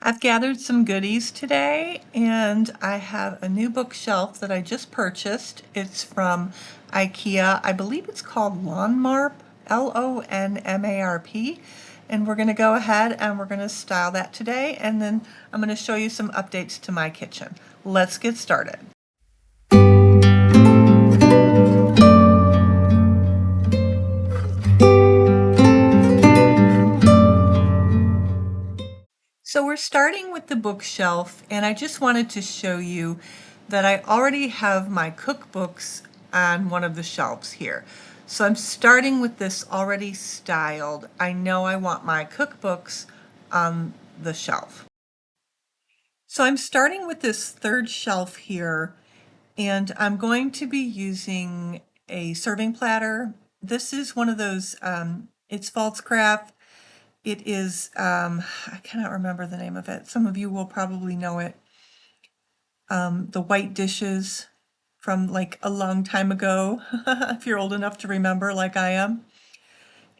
I've gathered some goodies today, and I have a new bookshelf that I just purchased. It's from IKEA. I believe it's called Lonmarp, Lonmarp. And we're going to go ahead and we're going to style that today, and then I'm going to show you some updates to my kitchen. Let's get started. So we're starting with the bookshelf, and I just wanted to show you that I already have my cookbooks on one of the shelves here. So I'm starting with this already styled. I know I want my cookbooks on the shelf. So I'm starting with this third shelf here, and I'm going to be using a serving platter. This is one of those, it's Faltzcraft. It is, I cannot remember the name of it. Some of you will probably know it. The white dishes from like a long time ago, if you're old enough to remember like I am.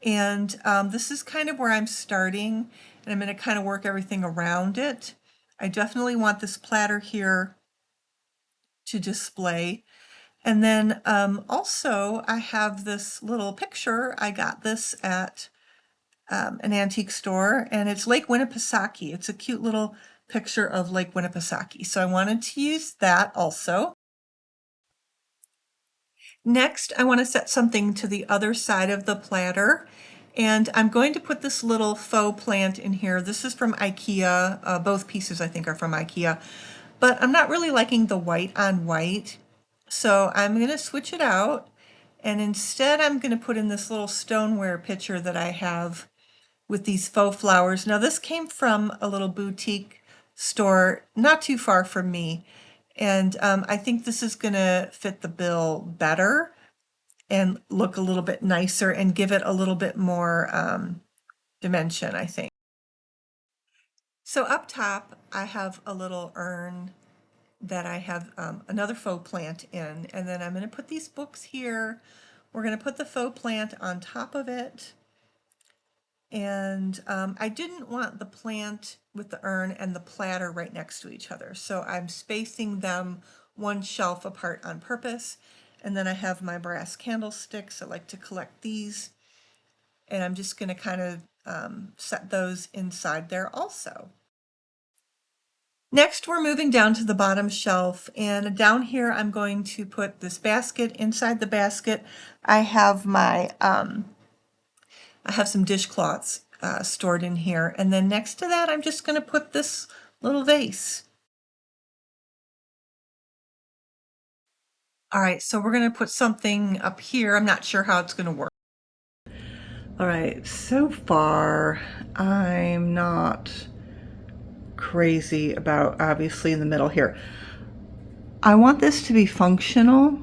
And this is kind of where I'm starting, and I'm going to kind of work everything around it. I definitely want this platter here to display. And then also I have this little picture. I got this at an antique store, and it's Lake Winnipesaukee. It's a cute little picture of Lake Winnipesaukee. So I wanted to use that also. Next, I want to set something to the other side of the platter, and I'm going to put this little faux plant in here. This is from IKEA. Both pieces I think are from IKEA, but I'm not really liking the white on white. So I'm going to switch it out, and instead I'm going to put in this little stoneware pitcher that I have with these faux flowers. Now this came from a little boutique store not too far from me, and I think this is going to fit the bill better and look a little bit nicer and give it a little bit more dimension, I think. So up top I have a little urn that I have another faux plant in, and then I'm going to put these books here. We're going to put the faux plant on top of it. And I didn't want the plant with the urn and the platter right next to each other, so I'm spacing them one shelf apart on purpose. And then I have my brass candlesticks. I like to collect these, and I'm just going to kind of set those inside there also. Next, we're moving down to the bottom shelf, and down here I'm going to put this basket. Inside the basket I have my I have some dishcloths stored in here, and then next to that I'm just going to put this little vase. All right, so we're going to put something up here. I'm not sure how it's going to work. All right, so far I'm not crazy about obviously in the middle here. I want this to be functional.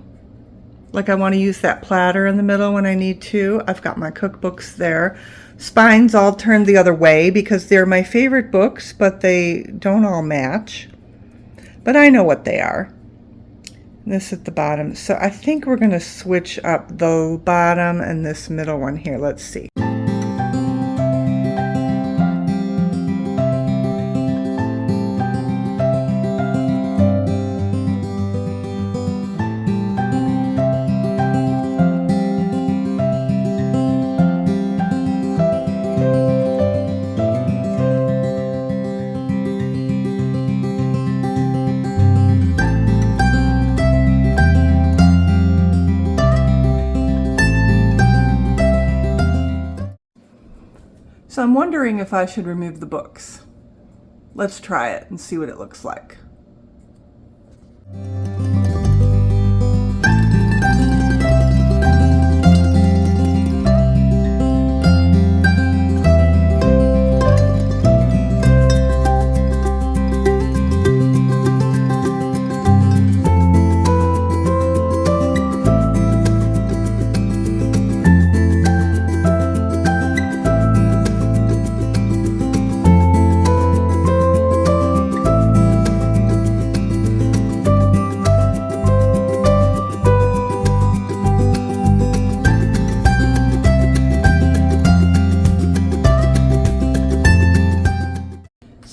Like I want to use that platter in the middle when I need to. I've got my cookbooks there. Spines all turned the other way because they're my favorite books, but they don't all match. But I know what they are. This at the bottom. So I think we're going to switch up the bottom and this middle one here. Let's see. So I'm wondering if I should remove the books. Let's try it and see what it looks like.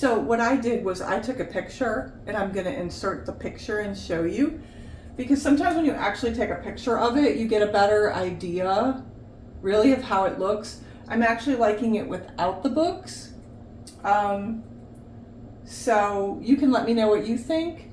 So what I did was I took a picture, and I'm going to insert the picture and show you, because sometimes when you actually take a picture of it, you get a better idea really of how it looks. I'm actually liking it without the books. So you can let me know what you think,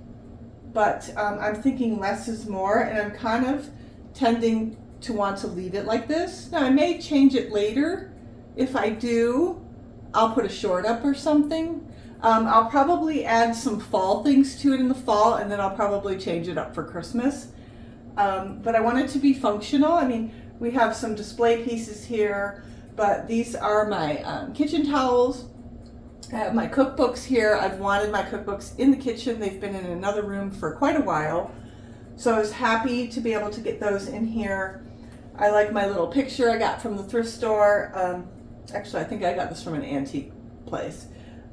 but I'm thinking less is more, and I'm kind of tending to want to leave it like this. Now I may change it later. If I do, I'll put a short up or something. I'll probably add some fall things to it in the fall, and then I'll probably change it up for Christmas. But I want it to be functional. I mean, we have some display pieces here, but these are my kitchen towels. I have my cookbooks here. I've wanted my cookbooks in the kitchen. They've been in another room for quite a while. So I was happy to be able to get those in here. I like my little picture I got from the thrift store. Actually, I think I got this from an antique place.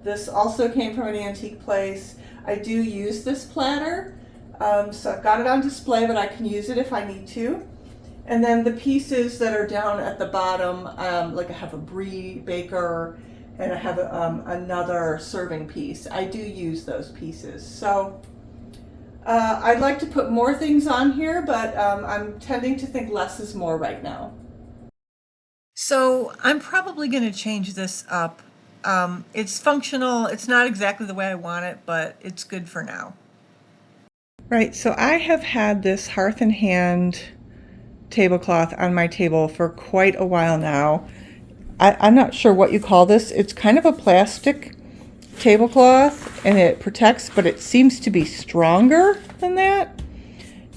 This also came from an antique place. I do use this platter, so I've got it on display, but I can use it if I need to. And then the pieces that are down at the bottom, like I have a brie baker, and I have another serving piece. I do use those pieces. So I'd like to put more things on here, but I'm tending to think less is more right now. So I'm probably going to change this up. It's functional. It's not exactly the way I want it, but it's good for now. Right, so I have had this Hearth and Hand tablecloth on my table for quite a while now. I'm not sure what you call this. It's kind of a plastic tablecloth, and it protects, but it seems to be stronger than that.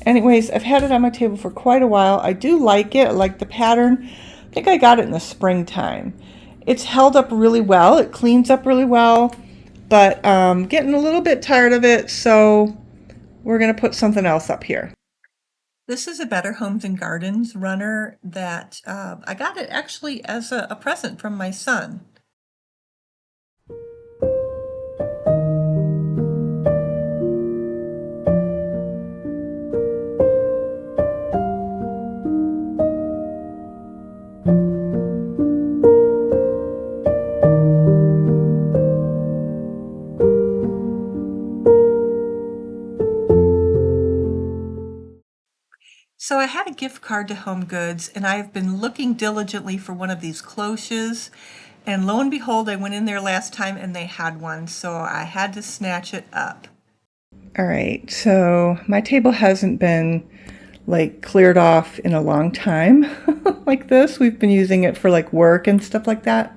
Anyways, I've had it on my table for quite a while. I do like it. I like the pattern. I think I got it in the springtime. It's held up really well. It cleans up really well, but getting a little bit tired of it, so we're going to put something else up here. This is a Better Homes and Gardens runner that I got it actually as a present from my son. So I had a gift card to Home Goods, and I've been looking diligently for one of these cloches, and lo and behold, I went in there last time and they had one, so I had to snatch it up. All right, so my table hasn't been like cleared off in a long time like this. We've been using it for like work and stuff like that.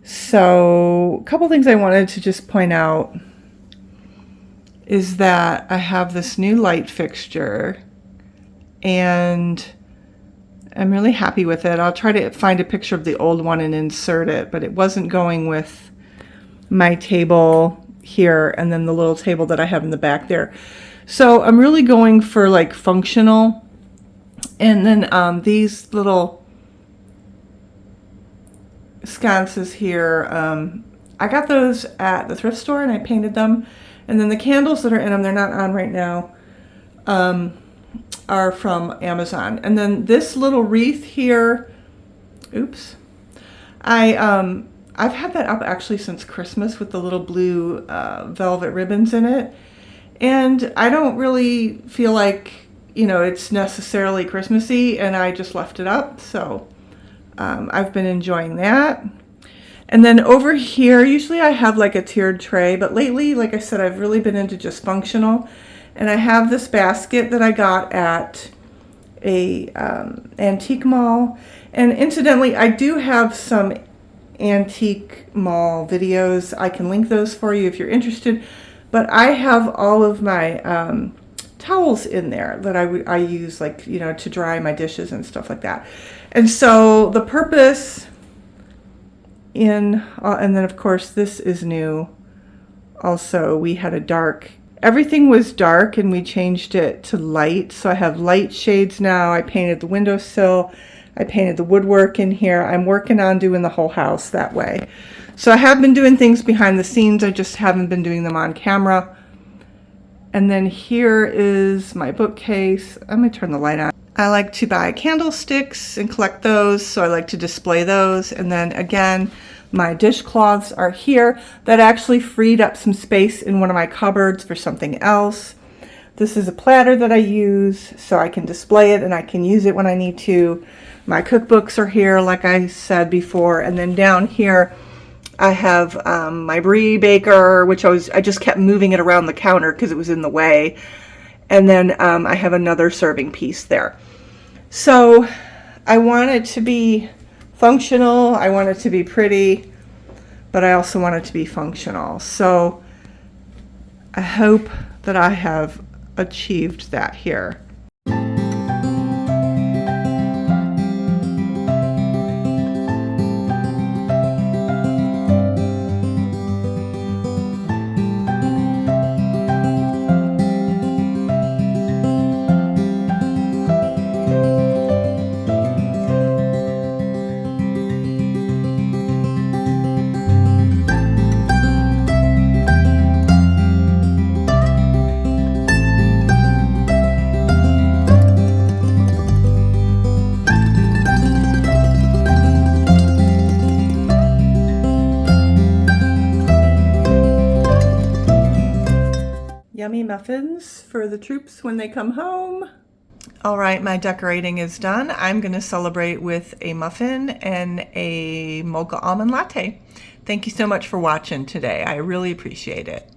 So a couple things I wanted to just point out is that I have this new light fixture, and I'm really happy with it. I'll try to find a picture of the old one and insert it, but it wasn't going with my table here and then the little table that I have in the back there. So I'm really going for like functional. And then these little sconces here, I got those at the thrift store and I painted them. And then the candles that are in them, they're not on right now, are from Amazon. And then this little wreath here, oops, I've had that up actually since Christmas with the little blue velvet ribbons in it. And I don't really feel like, you know, it's necessarily Christmassy, and I just left it up. So I've been enjoying that. And then over here, usually I have like a tiered tray, but lately, like I said, I've really been into just functional. And I have this basket that I got at a antique mall. And incidentally, I do have some antique mall videos. I can link those for you if you're interested. But I have all of my towels in there that I use, like, you know, to dry my dishes and stuff like that. And so the purpose and then of course this is new. Also, we had a dark, everything was dark and we changed it to light. So I have light shades now. I painted the windowsill. I painted the woodwork in here. I'm working on doing the whole house that way. So I have been doing things behind the scenes. I just haven't been doing them on camera. And then here is my bookcase. I'm going to turn the light on. I like to buy candlesticks and collect those, so I like to display those. And then again, My dishcloths are here. That actually freed up some space in one of my cupboards for something else. This is a platter that I use so I can display it and I can use it when I need to. My cookbooks are here, like I said before. And then down here, I have my brie baker, which I just kept moving it around the counter because it was in the way. And then I have another serving piece there. So I want it to be functional. I want it to be pretty, but I also want it to be functional. So I hope that I have achieved that here. Yummy muffins for the troops when they come home. All right, my decorating is done. I'm going to celebrate with a muffin and a mocha almond latte. Thank you so much for watching today. I really appreciate it.